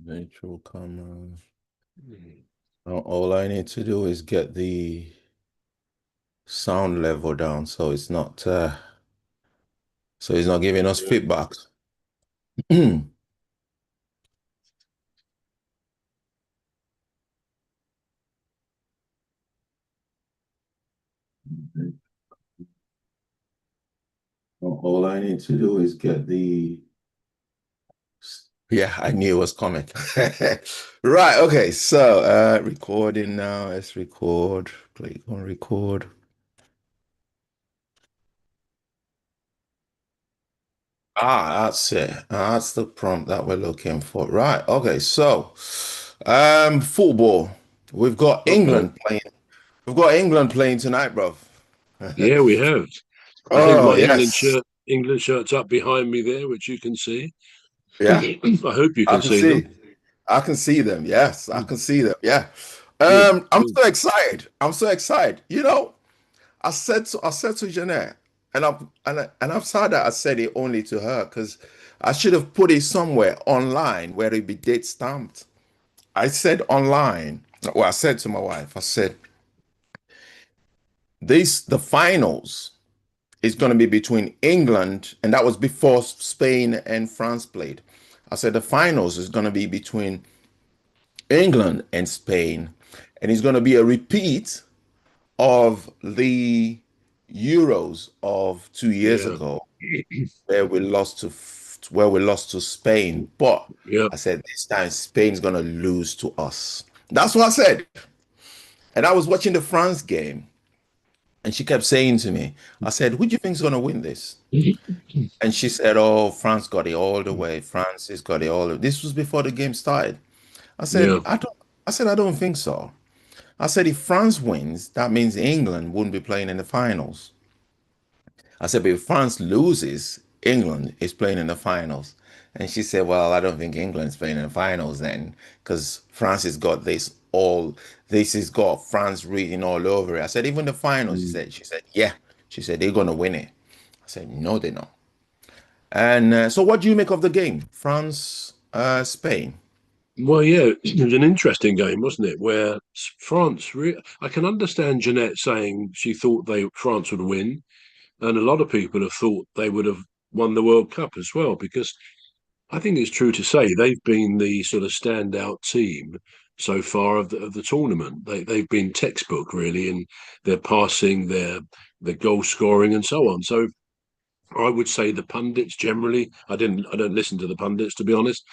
Virtual camera. Mm. All I need to do is get the sound level down so it's not giving us Yeah. feedback. All I need to do is get the Yeah, I knew it was coming. Right, okay. So recording now. Let's record. Click on record. That's it. That's the prompt that we're looking for. Right. Okay. So, football. We've got Okay. England playing. We've got England playing tonight, bro. Yeah, we have. I think Oh, my yes. England shirt's up behind me there, which you can see. Yeah, I hope you I can can see them. see. I can see them. Yes, I Mm. can see them. Yeah. Good, I'm good. so excited. I'm so excited. I said to Jeanette, and I'm sorry that I said it only to her because I should have put it somewhere online where it be date stamped. I said online. Well, I said to my wife, I said, the finals is going to be between England, and that was before Spain and France played. I said the finals is going to be between England and Spain, and it's going to be a repeat of the Euros of 2 years Yeah, ago, where we lost to Spain. But yeah. I said this time Spain's gonna lose to us. That's what I said. And I was watching the France game, and she kept saying to me, I said, "Who do you think's gonna win this?" And she said, "Oh, France got it all the way. France has got it all." This was before the game started. I said, Yeah, "I don't." I said, "I don't think so." I said, "If France wins, that means England wouldn't be playing in the finals." I said, but if France loses, England is playing in the finals. And she said, well, I don't think England's playing in the finals then, because France has got this has got France reading all over it. I said, even the finals, Mm. she said, yeah. She said, they're going to win it. I said, no, they're not. And so what do you make of the game? France, Spain. Well, yeah, it was an interesting game, wasn't it? Where I can understand Jeanette saying she thought France would win, and a lot of people have thought they would have won the World Cup as well, because I think it's true to say they've been the sort of standout team so far of the tournament. They've been textbook really in their passing, their goal scoring, and so on. So I would say the pundits generally. I don't listen to the pundits to be honest,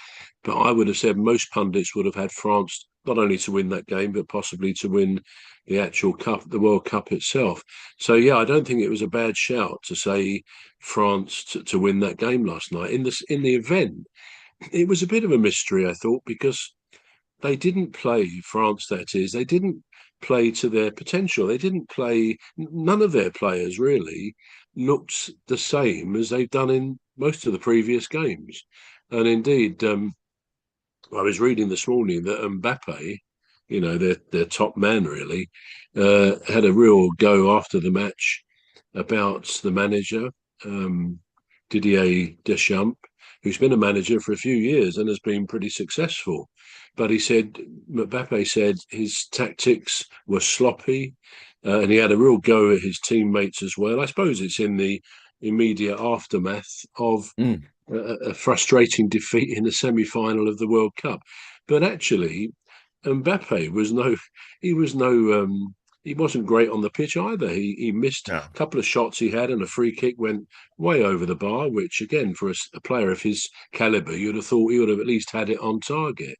but I would have said most pundits would have had France not only to win that game, but possibly to win the actual cup, the World Cup itself. So yeah, I don't think it was a bad shout to say France to win that game last night. In the event, it was a bit of a mystery, I thought, because they didn't play France, that is, they didn't play to their potential. They didn't play, none of their players really looked the same as they've done in most of the previous games. And indeed, I was reading this morning that Mbappe, their top man really, had a real go after the match about the manager, um, Didier Deschamps, who's been a manager for a few years and has been pretty successful. But he said, Mbappe said his tactics were sloppy, and he had a real go at his teammates as well. I suppose it's in the immediate aftermath of Mm, a frustrating defeat in the semi-final of the World Cup. But actually, Mbappe was no, he was no, he wasn't great on the pitch either. He missed yeah. a couple of shots he had, and a free kick went way over the bar. Which again, for a player of his caliber, you'd have thought he would have at least had it on target.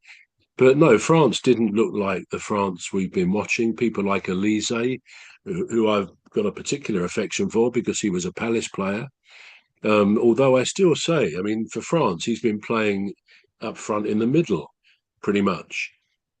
But no, France didn't look like the France we've been watching. People like Elise, who I've got a particular affection for because he was a Palace player. Although I still say, I mean, for France, he's been playing up front in the middle, pretty much.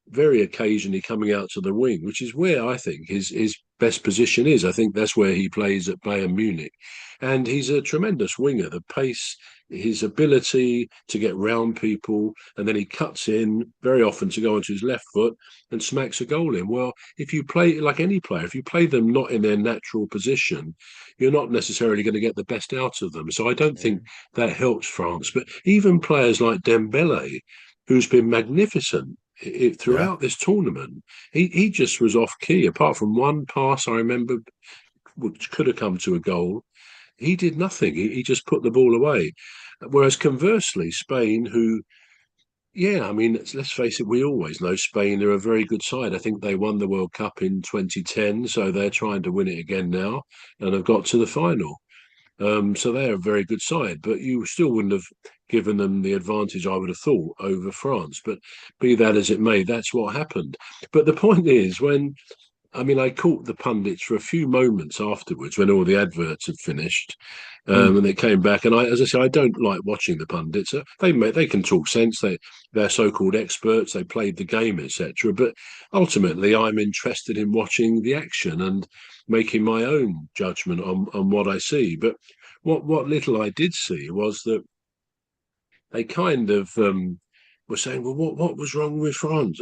Very occasionally coming out to the wing, which is where I think his best position is. I think that's where he plays at Bayern Munich, and he's a tremendous winger. The pace, his ability to get round people, and then he cuts in very often to go onto his left foot and smacks a goal in. Well, if you play like any player, if you play them not in their natural position, you're not necessarily going to get the best out of them. So I don't think that helps France. But even players like Dembele, who's been magnificent Yeah. throughout this tournament. He just was off key, apart from one pass I remember, which could have come to a goal. He did nothing. He just put the ball away. Whereas conversely, Spain, who, yeah, I mean, let's face it, we always know Spain are a very good side. I think they won the World Cup in 2010, so they're trying to win it again now and have got to the final. So they're a very good side, but you still wouldn't have given them the advantage, I would have thought, over France. But be that as it may, that's what happened. But the point is, I mean, I caught the pundits for a few moments afterwards when all the adverts had finished, Mm. and they came back. And as I say, I don't like watching the pundits. They can talk sense. They're so-called experts. They played the game, etc. But ultimately, I'm interested in watching the action and making my own judgment on what I see. But what little I did see was that they kind of were saying, "Well, what was wrong with France?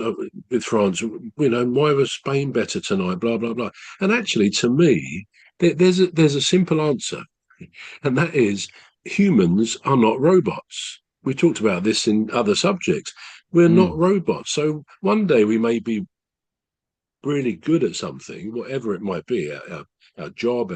With France, why was Spain better tonight? Blah blah blah." And actually, to me, there's a simple answer, and that is humans are not robots. We talked about this in other subjects. We're not Mm. robots. So one day we may be really good at something, whatever it might be, our job,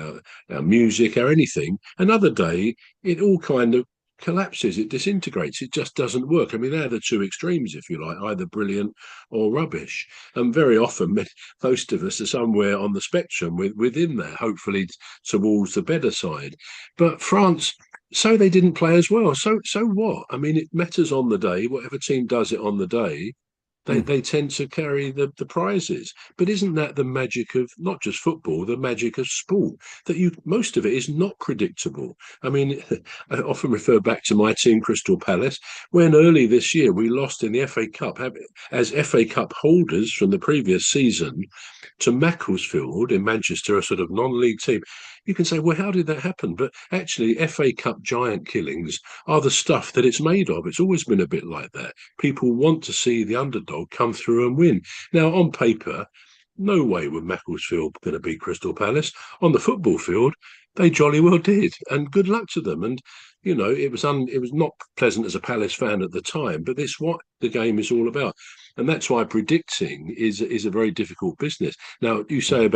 our music, our anything. Another day, it all kind of collapses, it disintegrates, it just doesn't work. I mean, they're the two extremes, if you like, either brilliant or rubbish. And very often, most of us are somewhere on the spectrum within there, hopefully towards the better side. But France, so they didn't play as well. So what? I mean, it matters on the day. Whatever team does it on the day, Mm. they tend to carry the prizes. But isn't that the magic of not just football, the magic of sport? That you most of it is not predictable. I mean, I often refer back to my team, Crystal Palace, when early this year we lost in the FA Cup as FA Cup holders from the previous season to Macclesfield in Manchester, a sort of non-league team. You can say, well, how did that happen? But actually, FA Cup giant killings are the stuff that it's made of. It's always been a bit like that. People want to see the underdog come through and win. Now, on paper, no way were Macclesfield going to beat Crystal Palace. On the football field, they jolly well did, and good luck to them. And it was not pleasant as a Palace fan at the time, but it's what the game is all about, and that's why predicting is a very difficult business. Now, you said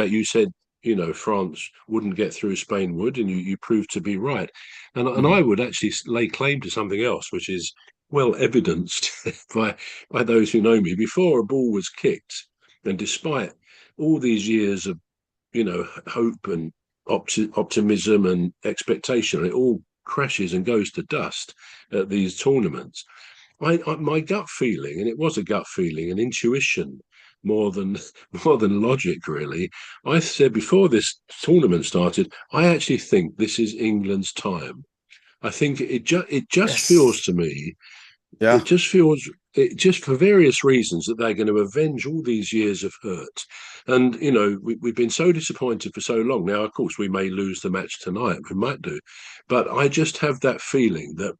France wouldn't get through, Spain would, and you proved to be right. And Mm. I would actually lay claim to something else, which is well evidenced by those who know me. Before a ball was kicked, and despite all these years of hope and optimism and expectation, it all crashes and goes to dust at these tournaments. My gut feeling, and it was a gut feeling, an intuition more than more than logic, really. I said before this tournament started, I actually think this is England's time. I think it just feels Yes. to me, it Yeah. just feels, it just for various reasons, that they're going to avenge all these years of hurt. And we've been so disappointed for so long. Now, of course, we may lose the match tonight, we might do, but I just have that feeling that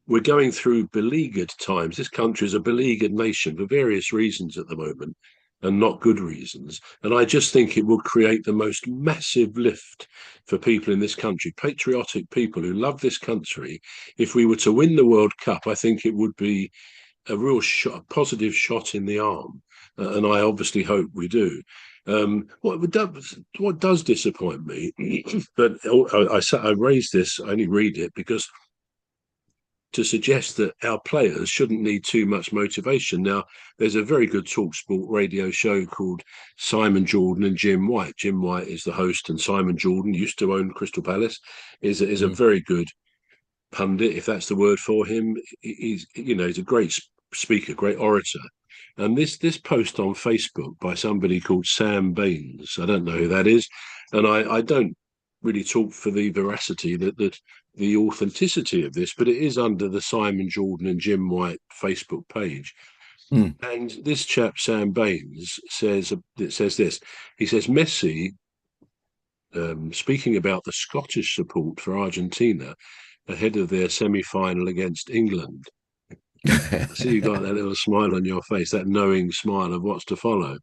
we're going through beleaguered times. This country is a beleaguered nation for various reasons at the moment, and not good reasons. And I just think it will create the most massive lift for people in this country, patriotic people who love this country. If we were to win the World Cup, I think it would be a real shot, a positive shot in the arm. And I obviously hope we do. What does disappoint me, but I raised this, I only read it because to suggest that our players shouldn't need too much motivation. Now, there's a very good Talksport radio show called Simon Jordan and Jim White. Jim White is the host, and Simon Jordan used to own Crystal Palace. Is a Mm. very good pundit, if that's the word for him. He's a great speaker, great orator. And this post on Facebook by somebody called Sam Baines, I don't know who that is, and I don't really talk for the veracity, that the authenticity of this, but it is under the Simon Jordan and Jim White Facebook page. Mm. And this chap Sam Baines says this. He says Messi, speaking about the Scottish support for Argentina ahead of their semi-final against England. I see you got that little smile on your face, that knowing smile of what's to follow.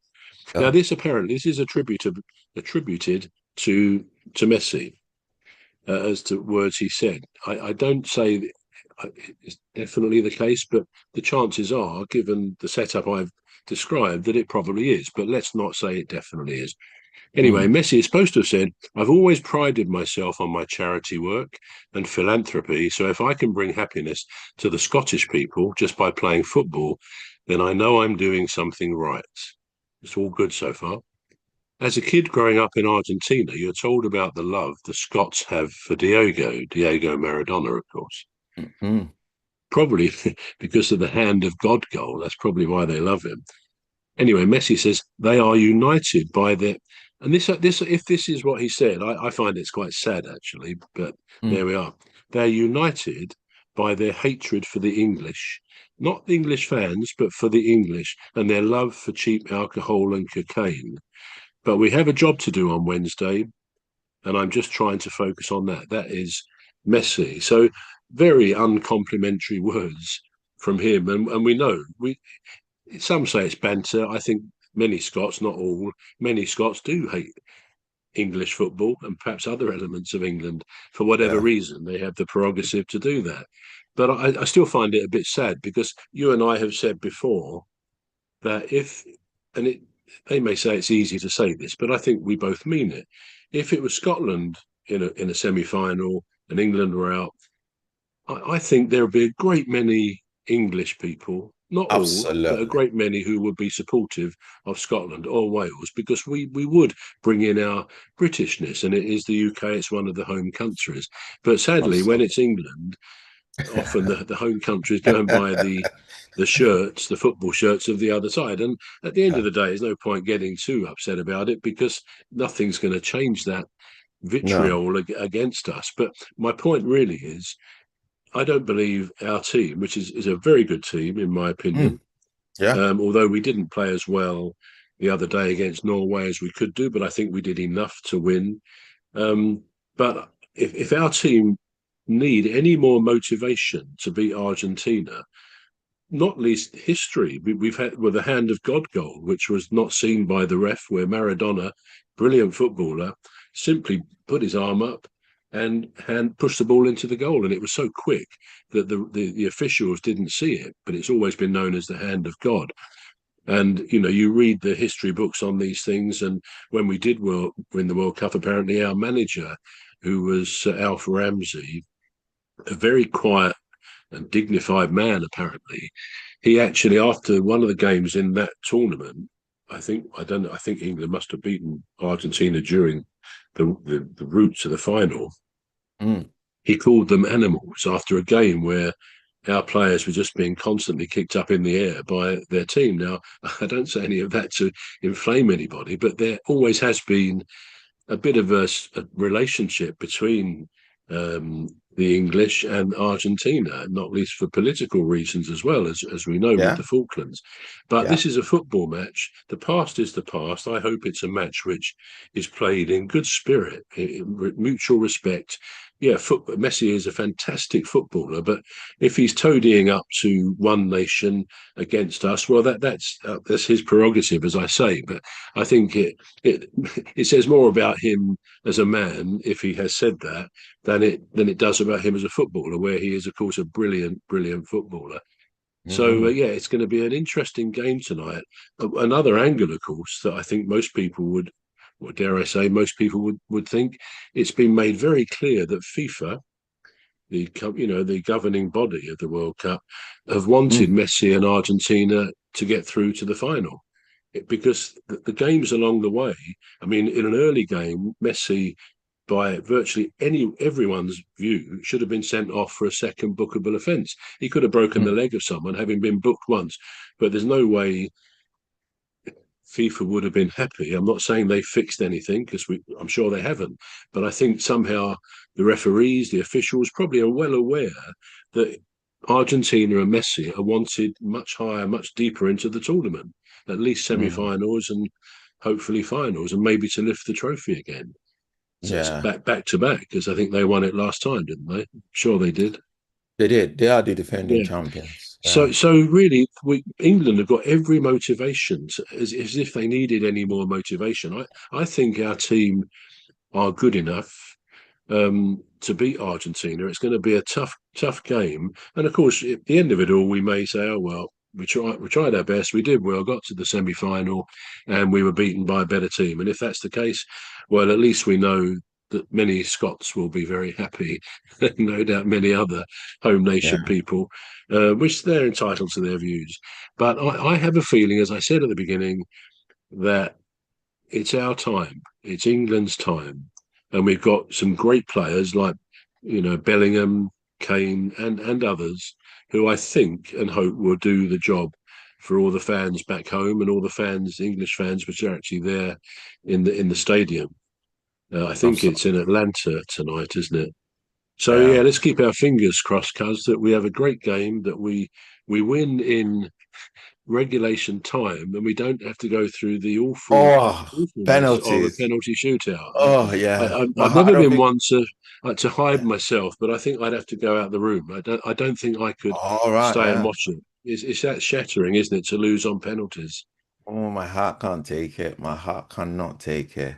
Now, Yeah. this is attributed to Messi, as to words he said. I don't say. it's definitely the case, but the chances are, given the setup I've described, that it probably is. But let's not say it definitely is. Anyway, Mm. Messi is supposed to have said, I've always prided myself on my charity work and philanthropy. So if I can bring happiness to the Scottish people just by playing football, then I know I'm doing something right. It's all good so far. As a kid growing up in Argentina, you're told about the love the Scots have for Diego Maradona, of course. Mm. Probably because of the hand of God goal. That's probably why they love him. Anyway, Messi says they are united by their, and this if this is what he said, I find it's quite sad actually. But there Mm. we are. They're united by their hatred for the English, not the English fans, but for the English, and their love for cheap alcohol and cocaine. But we have a job to do on Wednesday, and I'm just trying to focus on that. That is Messi. So very uncomplimentary words from him, and we know we some say it's banter. I think many Scots, not all, many Scots do hate English football and perhaps other elements of England for whatever Yeah. reason. They have the prerogative to do that. But I still find it a bit sad because you and I have said before that if, and it, they may say it's easy to say this, but I think we both mean it. If it was Scotland in a semi final and England were out, I think there would be a great many English people, not all, but a Absolutely. great many who would be supportive of Scotland or Wales because we would bring in our Britishness, and it is the UK, it's one of the home countries. But sadly, when Absolutely. it's England, often the home countries go and buy the shirts, the football shirts of the other side. And at the end of Yeah. the day, there's no point getting too upset about it because nothing's going to change that No. vitriol against us. But my point really is I don't believe our team, which is a very good team in my Mm. opinion, Yeah. although we didn't play as well the other day against Norway as we could do, but I think we did enough to win. But if our team need any more motivation to beat Argentina, not least history. We've had with a hand of God goal, which was not seen by the ref, where Maradona, brilliant footballer, simply put his arm up and hand pushed the ball into the goal, and it was so quick that the officials didn't see it. But it's always been known as the hand of God. And you read the history books on these things, and when we did win the World Cup, apparently our manager, who was Alf Ramsey, a very quiet and dignified man, apparently. He actually, after one of the games in that tournament, I don't know, I think England must have beaten Argentina during the route to the final. Mm. He called them animals after a game where our players were just being constantly kicked up in the air by their team. Now, I don't say any of that to inflame anybody, but there always has been a bit of a relationship between um, the English and Argentina, not least for political reasons as well, as we know with Yeah. the Falklands. But Yeah. this is a football match. The past is the past. I hope it's a match which is played in good spirit, in mutual respect. Yeah, Messi is a fantastic footballer, but if he's toadying up to one nation against us, well, that's his prerogative, as I say. But I think it it says more about him as a man if he has said that than it does about him as a footballer, where he is, of course, a brilliant footballer. So Hmm. yeah, it's going to be an interesting game tonight. Another angle, of course, that I think most people would, or dare I say, most people would think it's been made very clear that FIFA, the governing body of the World Cup, have wanted Mm. Messi and Argentina to get through to the final because the games along the way. I mean, in an early game, Messi, by virtually everyone's view, should have been sent off for a second bookable offence. He could have broken the Mm. leg of someone, having been booked once, but there's no way FIFA would have been happy. I'm not saying they fixed anything because I'm sure they haven't, but I think somehow the referees, the officials, probably are well aware that Argentina and Messi are wanted much higher, much deeper into the tournament, at least Mm. semi-finals and hopefully finals, and maybe to lift the trophy again. So it's Yeah. back to back because I think they won it last time, didn't they? Sure, they did. They did. They are the defending Yeah. champions. So, Yeah. so really, England have got every motivation, as if they needed any more motivation. I think our team are good enough to beat Argentina. It's going to be a tough tough game. And of course, at the end of it all, we may say, "Oh well, we tried our best. We did well. Got to the semi-final, and we were beaten by a better team." And if that's the case, well, at least we know that many Scots will be very happy, no doubt many other home nation Yeah. people, which they're entitled to their views. But I have a feeling, as I said at the beginning, that it's our time. It's England's time, and we've got some great players like Bellingham, Kane, and others who I think and hope will do the job for all the fans back home and all the fans, English fans, which are actually there in the stadium. I think it's in Absolutely. Atlanta tonight, isn't it? So yeah, Yeah. let's keep our fingers crossed, cuz that we have a great game, that we win in regulation time, and we don't have to go through the Oh, awfulness of a penalties. penalty shootout. Oh, yeah. I've I never don't been think. one to hide myself, but I think I'd have to go out the room. I don't think I could All right. stay and Yeah. watch it. It's that shattering, isn't it, to lose on penalties? Oh, my heart can't take it. My heart cannot take it.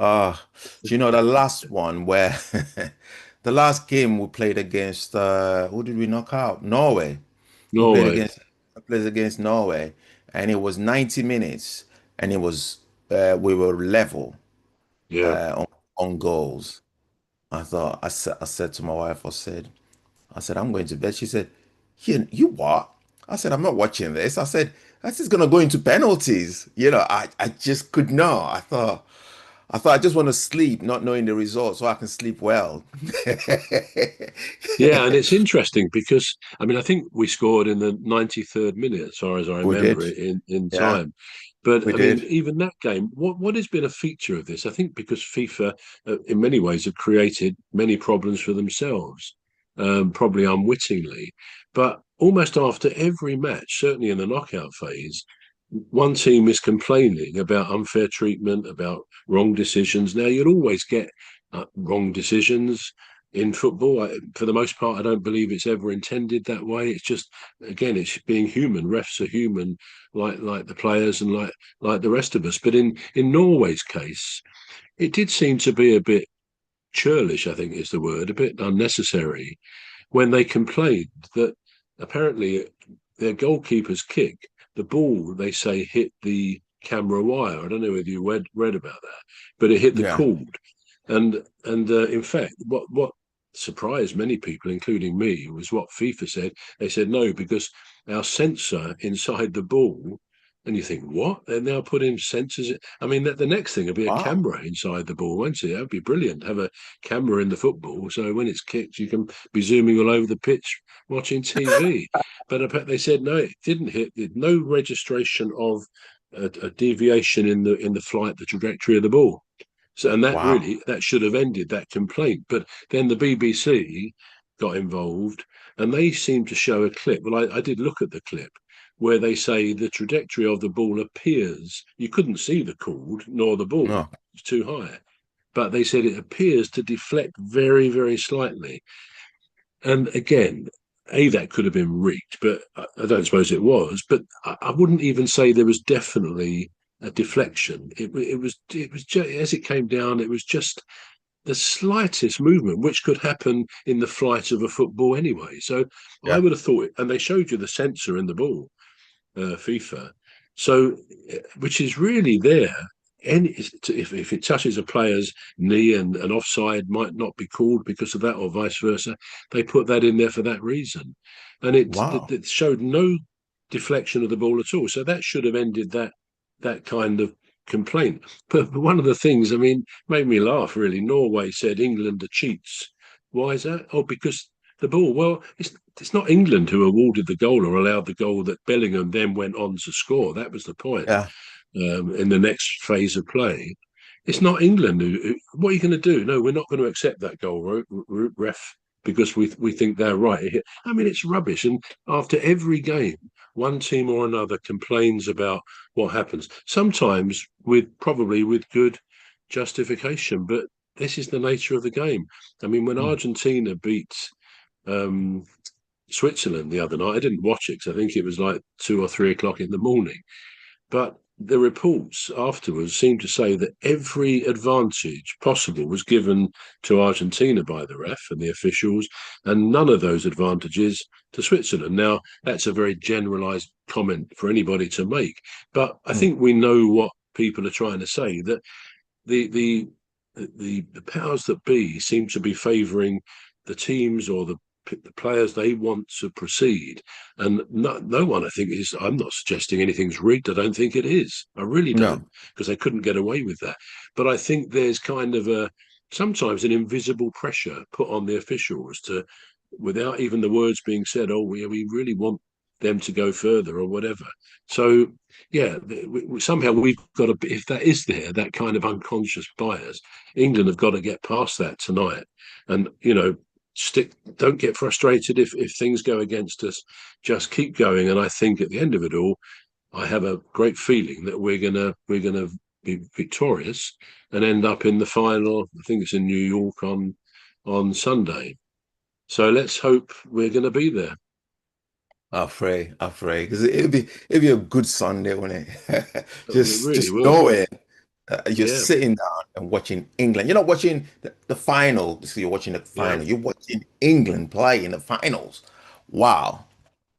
Ah, do you know the last one where the last game we played against who did we knock out? Norway. We played Norway, against Norway, and it was 90 minutes, and it was we were level yeah. on, on goals. I said to my wife, I said I'm going to bed. She said, you what? I said I'm not watching this. I said this is gonna go into penalties. I just could not. I just want to sleep, not knowing the result, so I can sleep well. Yeah, and it's interesting because I mean I think we scored in the 93rd minute, as far as I We remember did. it in Yeah, time. But we I mean, did. even that game, what has been a feature of this? I think because FIFA, in many ways, have created many problems for themselves, probably unwittingly. But almost after every match, certainly in the knockout phase, one team is complaining about unfair treatment, about wrong decisions. Now, you'll always get wrong decisions in football. For the most part, I don't believe it's ever intended that way. It's just, again, it's being human. Refs are human, like the players and like the rest of us. But in Norway's case, it did seem to be a bit churlish, I think is the word, a bit unnecessary, when they complained that apparently their goalkeeper's kick, the ball, they say, hit the camera wire. I don't know whether you read about that, but it hit the Yeah. cord. And in fact, what surprised many people, including me, was what FIFA said. They said no, because our sensor inside the ball. And you think, what? They're now putting sensors. I mean, the next thing will be a Wow. camera inside the ball, won't it? That would be brilliant. Have a camera in the football, so when it's kicked, you can be zooming all over the pitch watching TV. But they said no, it didn't hit. No registration of a deviation in the flight, the trajectory of the ball. So, and that Wow. really that should have ended that complaint. But then the BBC got involved, and they seemed to show a clip. Well, I did look at the clip where they say the trajectory of the ball appears. You couldn't see the cord nor the ball; No. it's too high. But they said it appears to deflect very, very slightly. And again, that could have been rigged, but I don't suppose it was. But I wouldn't even say there was definitely a deflection. It was just, as it came down, it was just the slightest movement, which could happen in the flight of a football anyway. So I Yeah. would have thought, and they showed you the sensor in the ball, FIFA. So, which is really there. And if it touches a player's knee and an offside might not be called because of that, or vice versa, they put that in there for that reason, and Wow. it showed no deflection of the ball at all. So that should have ended that kind of complaint. But one of the things, I mean, made me laugh really. Norway said England are cheats. Why is that? Oh, because the ball. Well, it's not England who awarded the goal or allowed the goal that Bellingham then went on to score. That was the point. Yeah. In the next phase of play, it's not England who. What are you going to do? No, we're not going to accept that goal, ref, because we think they're right. I mean, it's rubbish. And after every game, one team or another complains about what happens. Sometimes probably with good justification, but this is the nature of the game. I mean, when Mm. Argentina beat um, Switzerland the other night. I didn't watch it because I think it was like 2 or 3 o'clock in the morning. But the reports afterwards seem to say that every advantage possible was given to Argentina by the ref and the officials, and none of those advantages to Switzerland. Now, that's a very generalised comment for anybody to make, but I Mm. think we know what people are trying to say, that the powers that be seem to be favouring the teams or the players they want to proceed, and no one, I think, is. I'm not suggesting anything's rigged. I don't think it is. I really No, don't, because they couldn't get away with that. But I think there's kind of a sometimes an invisible pressure put on the officials to, without even the words being said, oh, we really want them to go further or whatever. So yeah, somehow we've got to, if that is there, that kind of unconscious bias, England have got to get past that tonight, and stick. Don't get frustrated if things go against us. Just keep going, and I think at the end of it all, I have a great feeling that we're gonna be victorious and end up in the final. I think it's in New York on Sunday. So let's hope we're going to be there. I pray, because it'd be a good Sunday, wouldn't it? It just really just will. knowing you're Yeah, sitting down and watching England. You're not watching the final, so you're watching the yeah. final. You're watching England play in the finals. Wow.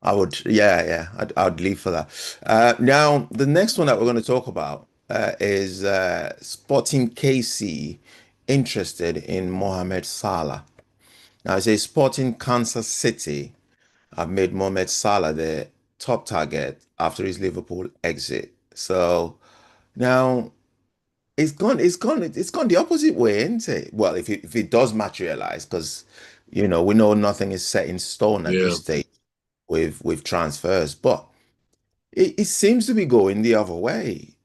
I would, yeah, yeah, I'd leave for that. Now, the next one that we're going to talk about is Sporting KC interested in Mohamed Salah. Now, it's a Sporting Kansas City have made Mohamed Salah the top target after his Liverpool exit. So now it's gone the opposite way, isn't it? Well, if it does materialize, because we know nothing is set in stone at Yeah. this stage with transfers, but it seems to be going the other way.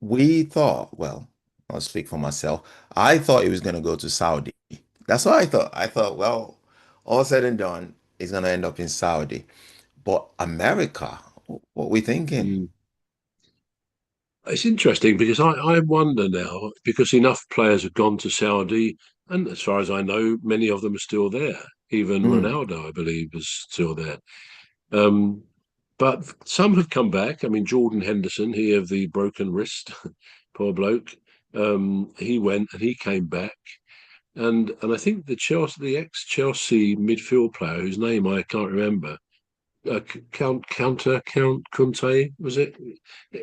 We thought, well, I'll speak for myself. I thought he was going to go to Saudi. That's what I thought. I thought, well, all said and done, he's going to end up in Saudi. But America, what we thinking? Mm. It's interesting because I wonder now, because enough players have gone to Saudi, and as far as I know, many of them are still there. Even Mm, Ronaldo, I believe, is still there. Um, but some have come back. I mean, Jordan Henderson, he of the broken wrist, poor bloke. He went and he came back. And I think the ex Chelsea midfield player, whose name I can't remember, Count Conte, was it?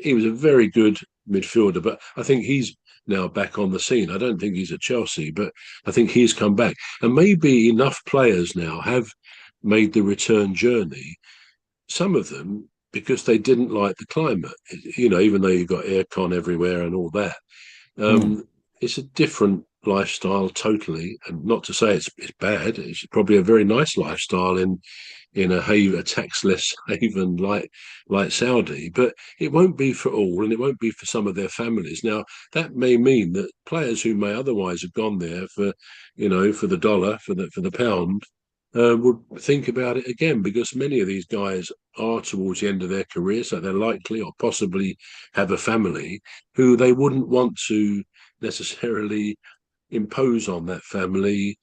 He was a very good midfielder, but I think he's now back on the scene. I don't think he's at Chelsea, but I think he's come back. And maybe enough players now have made the return journey, some of them because they didn't like the climate. Even though you've got aircon everywhere and all that, mm, um, it's a different lifestyle totally. And not to say it's bad. It's probably a very nice lifestyle in a taxless haven like Saudi, but it won't be for all, and it won't be for some of their families. Now, that may mean that players who may otherwise have gone there for the dollar, for the pound, would think about it again, because many of these guys are towards the end of their career, so they're likely or possibly have a family who they wouldn't want to necessarily impose on that family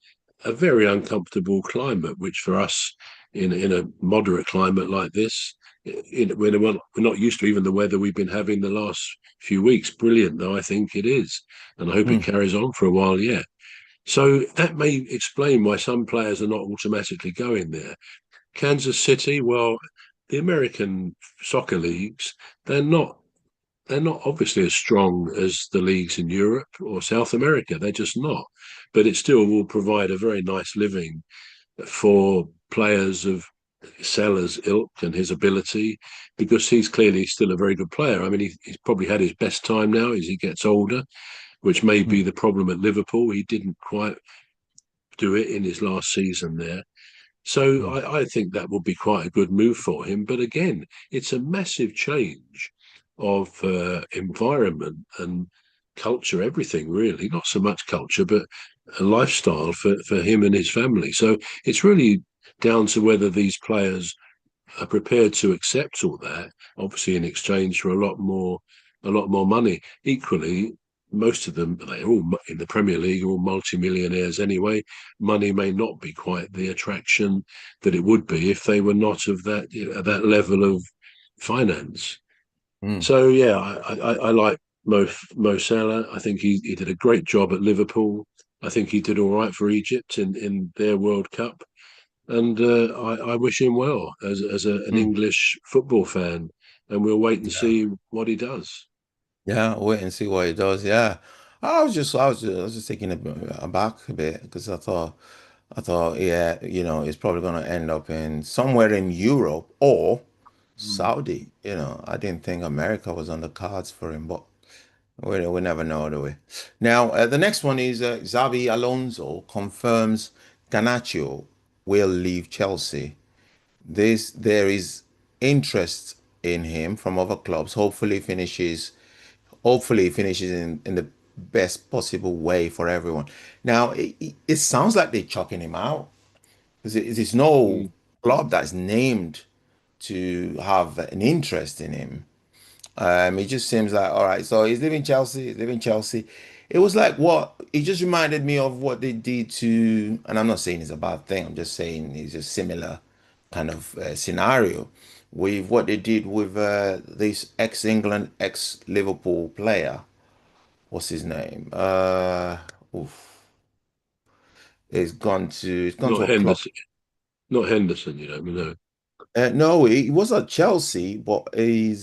a very uncomfortable climate, which for us in a moderate climate like this, we're not used to even the weather we've been having the last few weeks. Brilliant though I think it is, and I hope it mm, carries on for a while yet. So that may explain why some players are not automatically going there. Kansas City, well, the American soccer leagues, they're not they're not obviously as strong as the leagues in Europe or South America. They're just not. But it still will provide a very nice living for players of Sellers' ilk and his ability, because he's clearly still a very good player. I mean, he's probably had his best time now as he gets older, which may mm, be the problem at Liverpool. He didn't quite do it in his last season there. So mm, I think that would be quite a good move for him. But again, it's a massive change of environment and culture, everything really, not so much culture, but a lifestyle for him and his family. So it's really down to whether these players are prepared to accept all that, obviously in exchange for a lot more money. Equally, most of them, they're all in the Premier League, are all multi-millionaires anyway. Money may not be quite the attraction that it would be if they were not of that, that level of finance. Mm. So yeah, I like Mo Salah. I think he did a great job at Liverpool. I think he did all right for Egypt in their World Cup, and I wish him well an Mm. English football fan. And we'll wait and Yeah. see what he does. Yeah, wait and see what he does. Yeah. I was just taking it aback a bit because I thought, yeah, it's probably going to end up in somewhere in Europe or Mm. Saudi. I didn't think America was on the cards for him, but we never know, do we? Now, the next one is Xavi Alonso confirms Garnacho will leave Chelsea. There is interest in him from other clubs. Hopefully he finishes in the best possible way for everyone. Now, it sounds like they're chucking him out because there's no Mm. club that's named to have an interest in him. It just seems like, all right, so he's leaving Chelsea, he's leaving Chelsea. It was like what it just reminded me of what they did to, and I'm not saying it's a bad thing, I'm just saying it's a similar kind of scenario with what they did with this ex-England, ex-Liverpool player. What's his name? Oof. It's gone to Not a club. Henderson, not Henderson. No. No, he was at Chelsea, but he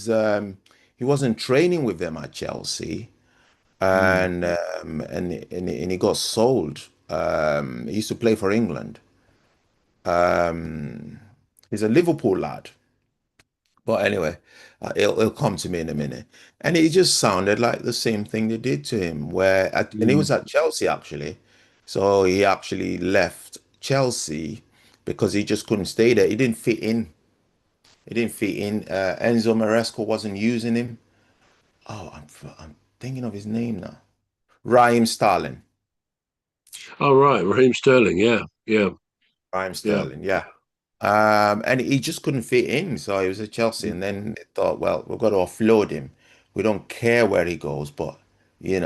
wasn't training with them at Chelsea. Mm. And he got sold. He used to play for England. He's a Liverpool lad, but anyway, it'll come to me in a minute. And it just sounded like the same thing they did to him, and he Mm. was at Chelsea actually. So he actually left Chelsea because he just couldn't stay there. He didn't fit in. He didn't fit in. Enzo Maresca wasn't using him. Oh, I'm thinking of his name now. Raheem Sterling. Oh right, Raheem Sterling. Yeah, yeah, Raheem yeah. Sterling, yeah. And he just couldn't fit in, so he was at Chelsea, and then they thought, well, we've got to offload him. We don't care where he goes, but leave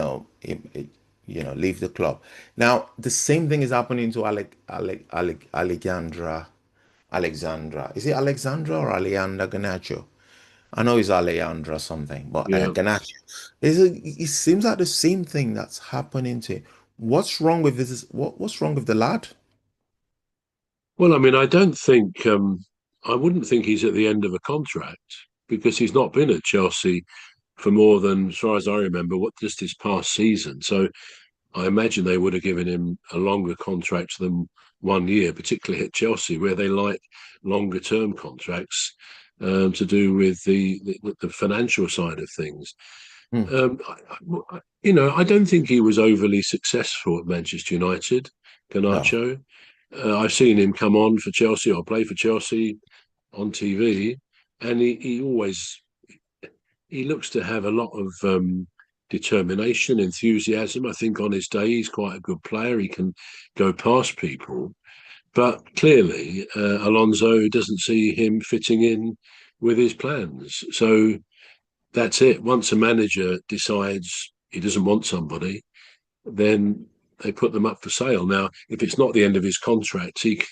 the club. Now, the same thing is happening to Alexandra. Is it Alexandra or Alejandra Garnacho? I know it's Alejandra something, but Yeah. Garnacho. It seems like the same thing that's happening to him. What's wrong with this? What's wrong with the lad? Well, I mean, I wouldn't think he's at the end of a contract because he's not been at Chelsea for more than, as far as I remember, what just his past season. So I imagine they would have given him a longer contract than 1 year, particularly at Chelsea, where they like longer term contracts to do with the financial side of things. Hmm. I don't think he was overly successful at Manchester United, No. Garnacho. I've seen him come on for Chelsea or play for Chelsea on TV, and he looks to have a lot of determination, enthusiasm. I think on his day he's quite a good player. He can go past people, but clearly Alonso doesn't see him fitting in with his plans. So that's it. Once a manager decides he doesn't want somebody, then they put them up for sale. Now, if it's not the end of his contract, he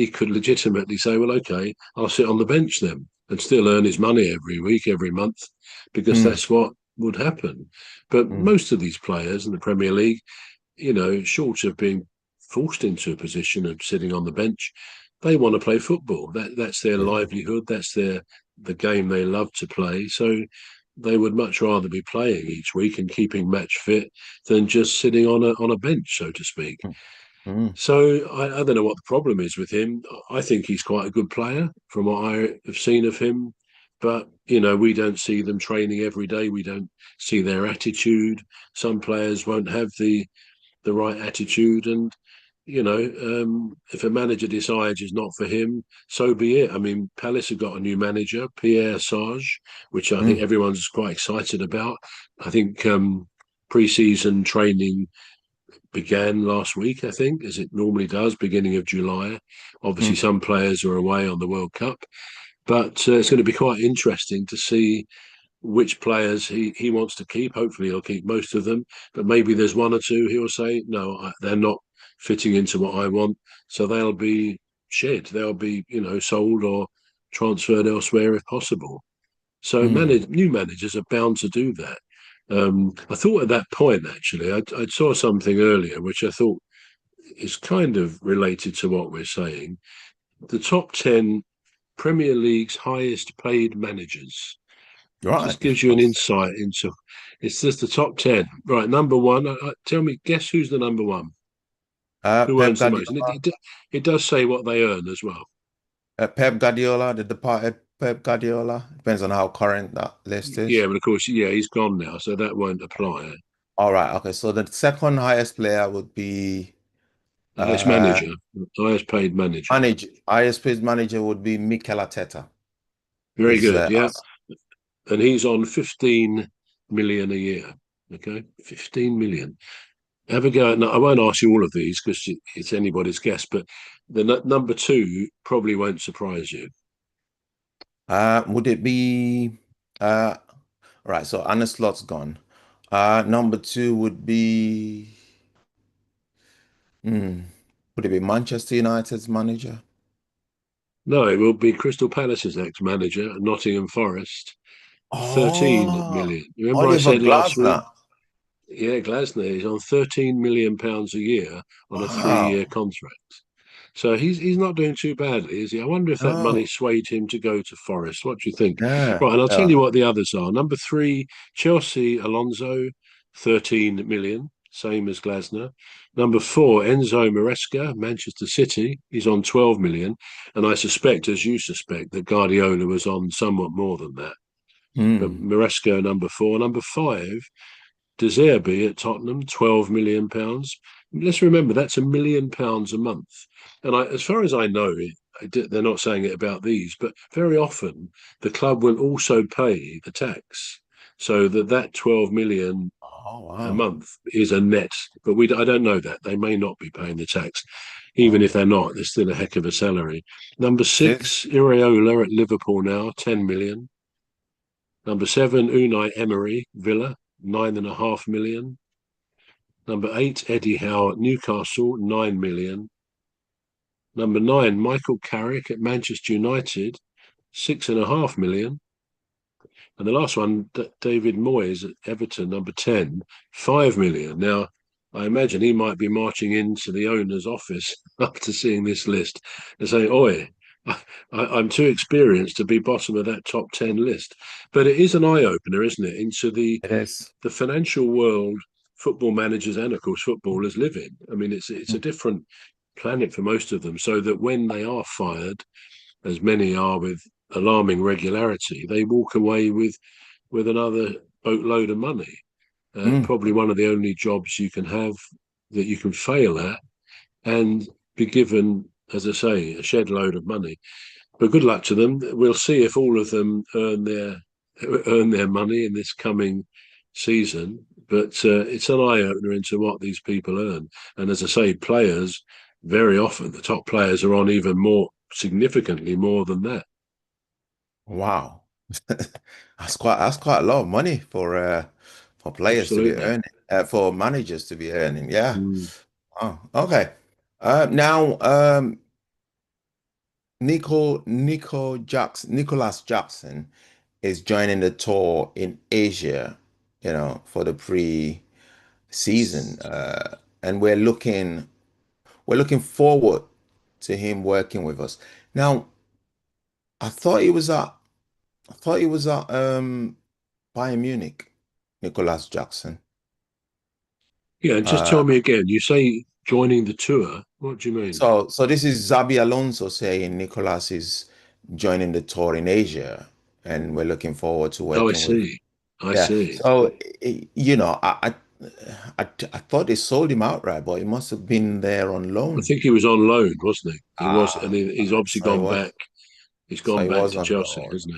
could legitimately say, "Well, okay, I'll sit on the bench then and still earn his money every week, every month, because Hmm. that's what would happen." But Hmm. most of these players in the Premier League, short of being forced into a position of sitting on the bench, they want to play football. That's their Yeah. livelihood. That's the game they love to play. So they would much rather be playing each week and keeping match fit than just sitting on a bench, so to speak. Hmm. So I don't know what the problem is with him. I think he's quite a good player from what I have seen of him. But, we don't see them training every day. We don't see their attitude. Some players won't have the right attitude. And, if a manager decides it's not for him, so be it. I mean, Palace have got a new manager, Pierre Sage, which I think Hmm. everyone's quite excited about. I think pre-season training began last week, I think, as it normally does, beginning of July. Obviously, Hmm. some players are away on the World Cup, but it's going to be quite interesting to see which players he wants to keep. Hopefully, he'll keep most of them, but maybe there's one or two he'll say, no, they're not fitting into what I want. So they'll be shed, they'll be, sold or transferred elsewhere if possible. So Mm. new managers are bound to do that. I thought at that point, actually, I saw something earlier which I thought is kind of related to what we're saying. The top 10 Premier League's highest paid managers. Right. Just gives you an insight into it's just the top 10. Right, number one, tell me, guess who's the number one? Who Pep earns the most? And Guardiola. it does say what they earn as well. Pep Guardiola, the departed Pep Guardiola. Depends on how current that list Yeah, is. but of course, yeah, he's gone now, so that won't apply. All right. Okay. So the second highest player would be Highest uh manager, highest paid manager. highest paid manager would be Mikel Arteta. Very Is good, yeah. And he's on 15 million a year. Okay, 15 million. Have a go. No, I won't ask you all of these because it's anybody's guess, but the number two probably won't surprise you. would it be right, so Anna Slot's gone. Number two would be hmm, would it be Manchester United's manager? No, it will be Crystal Palace's ex-manager, Nottingham Forest, 13 Oh, million. Remember I Oliver said last week, Glasner. yeah, Glasner is on 13 million pounds a year on a 3-year Wow. contract. So he's not doing too badly, is he? I wonder if that money No. swayed him to go to Forest. What do you think? Yeah. Right, and I'll tell Yeah. you what the others are. Number three, Chelsea Alonso, 13 million, same as Glasner. Number four, Enzo Maresca, Manchester City. He's on 12 million. And I suspect, as you suspect, that Guardiola was on somewhat more than that. But Hmm. Maresca, number four. Number five, De Zerbi at Tottenham, £12 million. Let's remember that's £1 million a month. And as far as I know, they're not saying it about these, but very often the club will also pay the tax, so that 12 million Oh, a wow. month is a net. But I don't know that they may not be paying the tax. Even if Oh, they're not, they're still a heck of a salary. Number sis. six, Iraola at Liverpool now, 10 million. Number seven, Unai Emery, Villa, 9.5 million. Number eight, Eddie Howe at Newcastle, 9 million. Number nine, Michael Carrick at Manchester United, 6.5 million. And the last one, David Moyes at Everton, number 10, 5 million. Now, I imagine he might be marching into the owner's office after seeing this list and saying, Oi, I'm too experienced to be bottom of that top 10 list. But it is an eye opener, isn't it, into It is. the financial world football managers and, of course, footballers live in. I mean, it's a different planet for most of them, so that when they are fired, as many are with alarming regularity, they walk away with another boatload of money. Mm. Probably one of the only jobs you can have that you can fail at and be given, as I say, a shed load of money. But good luck to them. We'll see if all of them earn their money in this coming season. But it's an eye opener into what these people earn. And as I say, players very often the top players are on even more significantly more than that. Wow. That's quite a lot of money for players to be Absolutely. earning, for managers to be earning. Yeah. Mm. Oh, okay. Now, Nicholas Jackson is joining the tour in Asia, for the pre-season. And we're looking forward to him working with us. Now, I thought he was at I thought he was at Bayern Munich, Nicholas Jackson. Yeah, just Uh, tell me again. You say joining the tour. What do you mean? so this is Zabi Alonso saying Nicholas is joining the tour in Asia, and we're looking forward to Oh, I working with. see. I Yeah. see. So I thought they sold him outright, but he must have been there on I loan. think he was on loan, wasn't he? He was, and he's Right. obviously gone back. He's So gone he back was to on Chelsea, loan. hasn't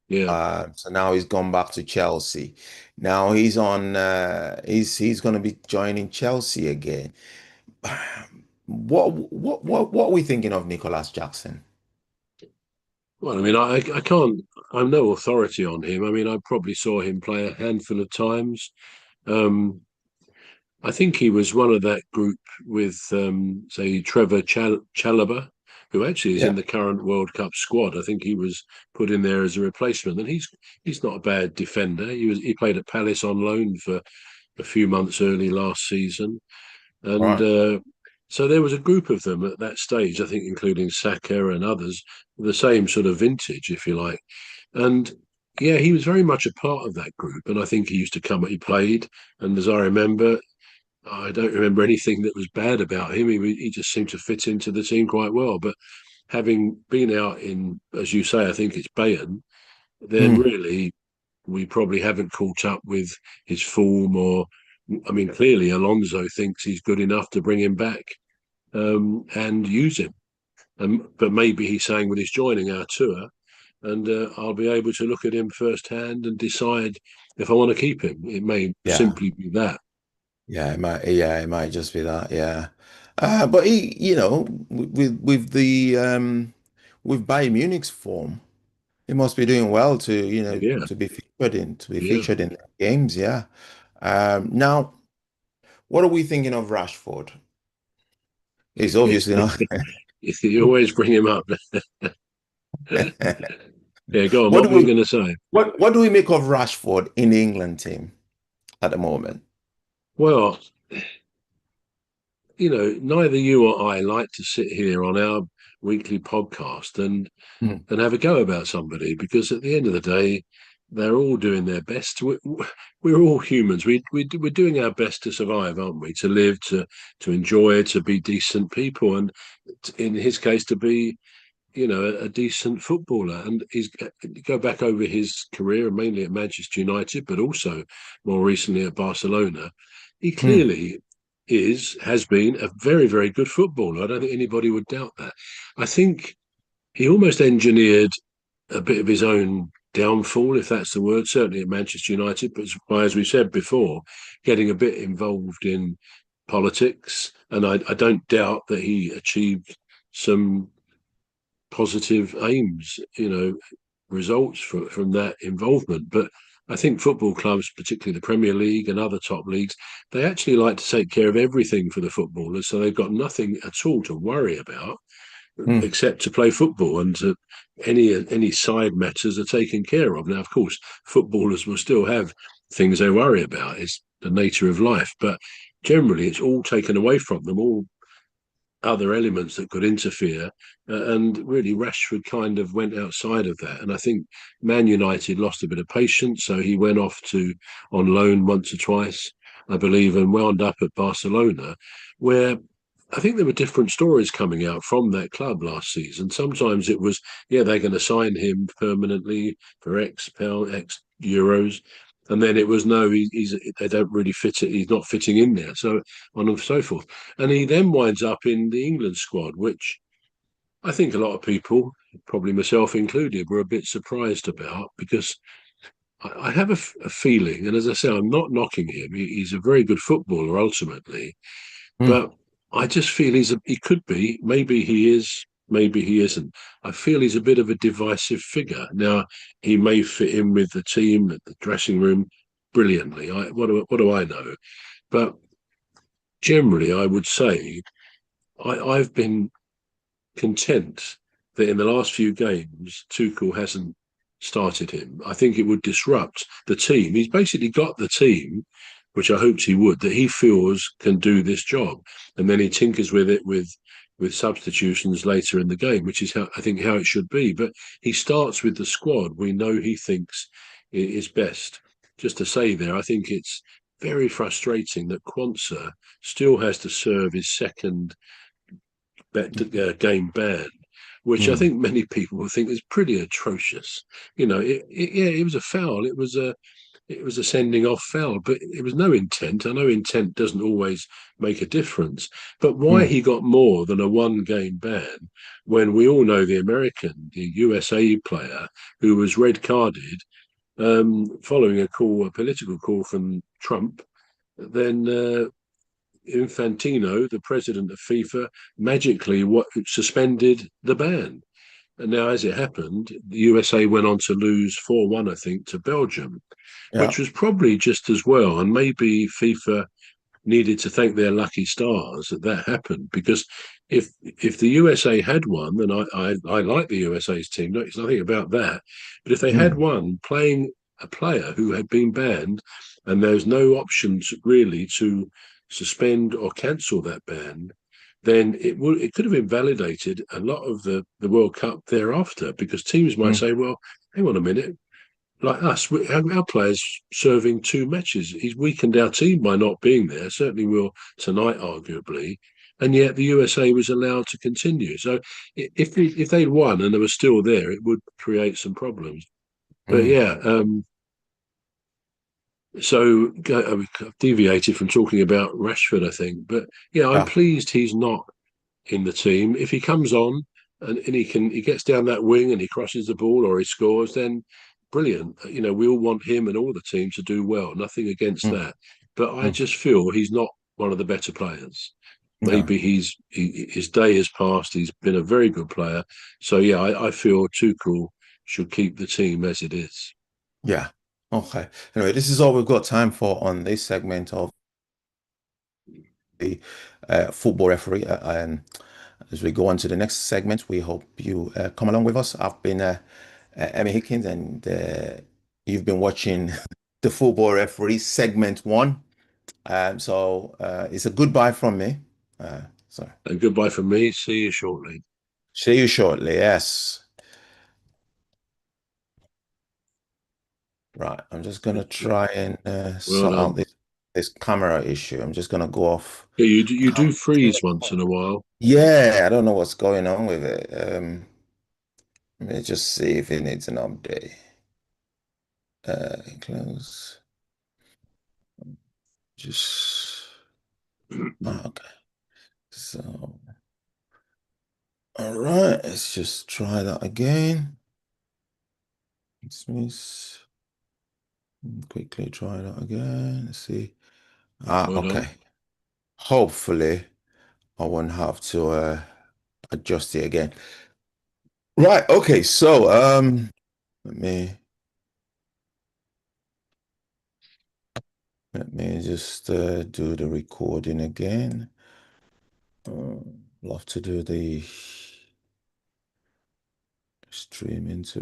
he? Yeah. So now he's gone back to Chelsea. Now he's going to be joining Chelsea again. What are we thinking of Nicholas Jackson? Well, I mean, I can't. I'm no authority on him. I mean, I probably saw him play a handful of times. Um, I think he was one of that group with, say, Trevor Chalobah, who actually is in Yeah. the current World Cup squad. I think he was put in there as a replacement, and he's not a bad defender. He played at Palace on loan for a few months early last season, and Right. so there was a group of them at that stage. I think, including Saka and others, the same sort of vintage, if you like, and. Yeah, he was very much a part of that group, and I think he used to come. He played, and as I remember, I don't remember anything that was bad about him. He just seemed to fit into the team quite well. But having been out in, as you say, I think it's Bayern, then Mm. really we probably haven't caught up with his form. Or, I mean, clearly Alonso thinks he's good enough to bring him back and use him. But maybe he's saying, well, he's joining our tour, and I'll be able to look at him firsthand and decide if I want to keep him. It may Yeah. simply be that. Yeah, it might. Yeah, it might just be that. Yeah, but he, with the with Bayern Munich's form, he must be doing well to Yeah, to be yeah. featured in games. Yeah. Now, what are we thinking of Rashford? He's obviously not. You always bring him up. Yeah, go on. What What do were you we going to say? what do we make of Rashford in the England team at the moment? Well, neither you or I like to sit here on our weekly podcast Mm, and have a go about somebody, because at the end of the day, they're all doing their best. We're all humans. We're doing our best to survive, aren't we? To live, to enjoy, to be decent people, and in his case, to be a decent footballer. And he's go back over his career, mainly at Manchester United, but also more recently at Barcelona. He mm, clearly has been a very, very good footballer. I don't think anybody would doubt that. I think he almost engineered a bit of his own downfall, if that's the word, certainly at Manchester United, but by, as we said before, getting a bit involved in politics. And I don't doubt that he achieved some positive aims, results from that involvement. But I think football clubs, particularly the Premier League and other top leagues, they actually like to take care of everything for the footballers. So they've got nothing at all to worry about mm, except to play football, and any side matters are taken care of. Now, of course, footballers will still have things they worry about. It's the nature of life, but generally, it's all taken away from them. All other elements that could interfere. And really, Rashford kind of went outside of that. And I think Man United lost a bit of patience. So he went off to on loan once or twice, I believe, and wound up at Barcelona, where I think there were different stories coming out from that club last season. Sometimes it was, yeah, they're going to sign him permanently for X pound, X euros. And then it was no, they don't really fit it. He's not fitting in there. So on and so forth. And he then winds up in the England squad, which I think a lot of people, probably myself included, were a bit surprised about, because I have a feeling, and as I say, I'm not knocking him. He's a very good footballer ultimately, mm. but I just feel he could be. Maybe he is. Maybe he isn't. I feel he's a bit of a divisive figure. Now, he may fit in with the team, the dressing room, brilliantly. What do I know? But generally, I would say I've been content that in the last few games, Tuchel hasn't started him. I think it would disrupt the team. He's basically got the team, which I hoped he would, that he feels can do this job, and then he tinkers with it with substitutions later in the game, which is how I think how it should be. But he starts with the squad we know he thinks is best. Just to say there, I think it's very frustrating that Quansah still has to serve his second game ban, which I Mm. think many people will think is pretty atrocious. Yeah, it was a foul. It was a sending off foul, but it was no intent. I know intent doesn't always make a difference, but why Mm. he got more than a one-game ban when we all know the USA player who was red carded following a political call from Trump, then Infantino, the president of FIFA, magically suspended the ban. And now, as it happened, the USA went on to lose 4-1, I think, to Belgium, Yeah. which was probably just as well. And maybe FIFA needed to thank their lucky stars that that happened. Because if the USA had won, then I like the USA's team. No, it's nothing about that. But if they had Mm, won, playing a player who had been banned, and there's no options really to suspend or cancel that ban, then it could have invalidated a lot of the World Cup thereafter, because teams might mm, say, well, hang on a minute, like us, our players serving two matches. He's weakened our team by not being there. Certainly will tonight, arguably. And yet the USA was allowed to continue. So if they'd won and they were still there, it would create some problems. But mm. yeah, so we deviated from talking about Rashford, I think. But yeah, I'm Yeah. pleased he's not in the team. If he comes on and he gets down that wing and he crosses the ball or he scores, then brilliant. We all want him and all the team to do well. Nothing against Mm, that. But I mm. just feel he's not one of the better players. Yeah. Maybe his day has passed. He's been a very good player. So yeah, I feel Tuchel should keep the team as it is. Yeah. Okay. Anyway, this is all we've got time for on this segment of the football referee. As we go on to the next segment, we hope you come along with us. I've been Emmy Hickins, and you've been watching the football referee segment one. So it's a goodbye from me. So And goodbye from me. See you shortly. see you shortly. Yes. Right. I'm just gonna try and Well sort out done. this camera issue. I'm just gonna go off. Yeah, you do freeze once in a while. Yeah, I don't know what's going on with it. Let me just see if it needs an update. Close. Just okay. So all right, let's just try that again. Let's quickly try that again. Let's see. Well Okay. done. Hopefully I won't have to adjust it again. Right, okay, so let me just do the recording again. Love to do the stream into